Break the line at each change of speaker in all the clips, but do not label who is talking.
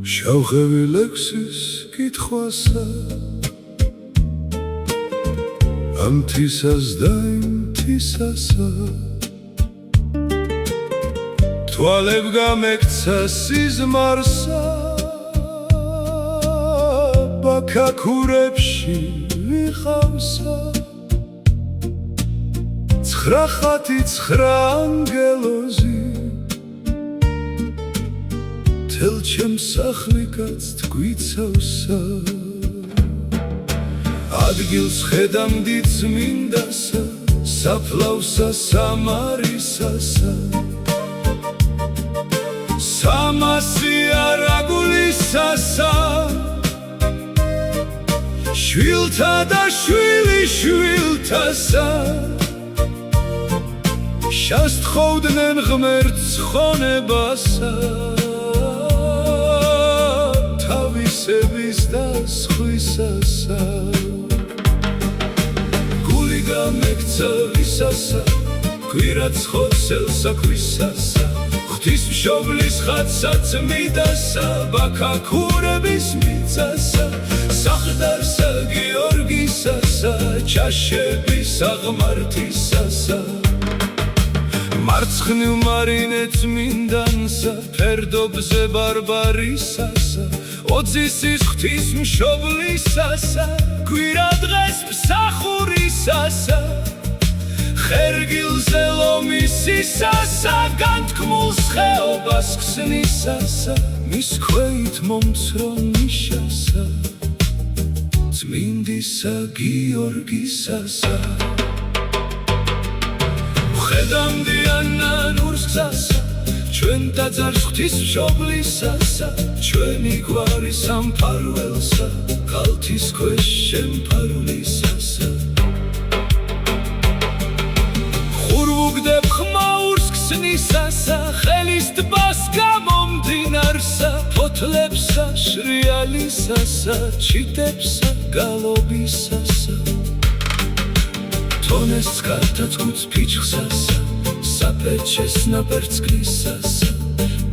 შავხევი ლექსის კითხვასა ამ თისას და იმ თისასა თვალებ გამექცა სიზმარსა ბაქაქურებში ვიყავსა ცხრა ხათი ცხრა ანგელოზი თელ ჩემს სახლიკაც თგვიცავსა ადგილს ხედავდი წმინდასა საფლავსა სამარისასა სამასია რაგულისასა შვილთა და შვილი შვილთასა შასთხოვდნენ ღმერთს ხონებასა თავისების და სხვისასა გული გამექცა ვისასა გვირაც ხოცელსა ქვისასა ღვთისმშობლის ხატსა წმიდასა ბაქაქურების მიწასა საყდარსა გიორგისასა ჩაშების აღმართისასა მარცხნივ მარინე წმინდანსა ფერდობზე ბარბარისასა ოძისის ღვთისმშობლისასა გვირა დღეს მსახურისასა ხერგილზე ლომისისასა განთქმულს ხეობას ქსნისასა მის ქვეით მომცრო ნიშასა წმინდისა გიორგისასა ვხედავდი ანანურს გზასა ჩვენ ტაძარს ღვთისმშობლისასა ჩვენი გვარის სამფარველსა კალთის ქვეშ შემფარულისასა ხურვუგდებ ხმაურს ქსნისასა ხელის ტბას გამომდინარსა ფოთლებსა შრიალისასა ჩიტებსა გალობისასა თონეს კარტაც გუც ფიჩხსასა საფერჩეს ნაპერწკლისასა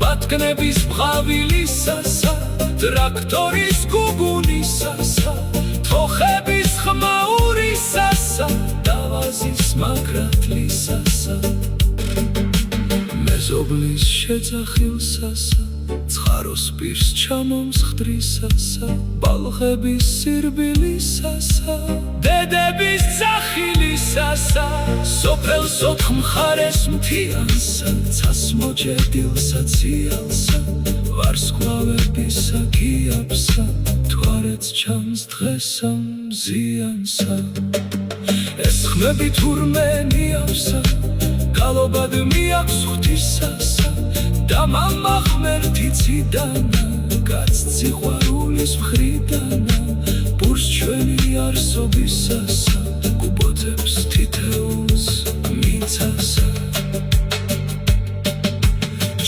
ბატკნების ბღავილისასა ტრაქტორის გუგუნისასა თოხების ხმაურისასა დავაზის მაგრატლისასა მეზობლის შეძახილსასა ცხაროს პირს ჩამომსხდრისასა ბალღების სირბილისასა დედების ძახილისასა სოფელს ოთხმხარეს მთიანსა ცასმოჯერდილსა ციალსა ვარსკვლავებისა გიაბსა თვარეც ჩანს დღესა მზიანსა ეს ხმები თურმე მიავსა გალობად მიაქვს ღვთისასა და მამა ღმერთი ციდანა კაც სიყვარულის მხრიდანა ბურს ჩვენი არსობისასა გუბოძებს თითეულს მიცასა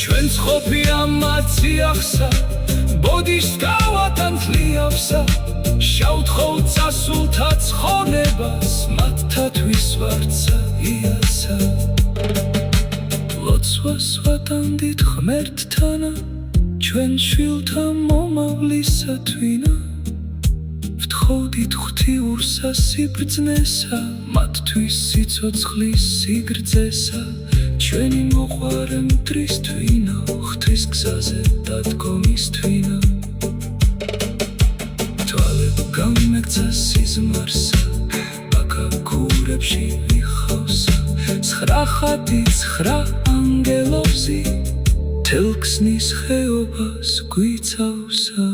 ჩვენს ყოფია მაციახსა ბოდიშს გავატანთლიავსა შავთხოლ წასულთა ცხონებას მათთათვის ვარცა იასა ლოცვას ვატანდით ღმერთთანა ჩვენ შვილთა მომავლისათვინა ვთხოვდით ღვთიურსა სიბრძნესა მათთვის სიცოცხლის სიგრძესა ჩვენი მოყვარე მტრისთვინა ღვთის გზაზე დადგომისთვინა თვალებ გამექცა სიზმარსა ბაქაქურებში ვიხავსა ცხრა ხათი ცხრა ანგელოზი თელ ქსნის ხეობას გვიცავსა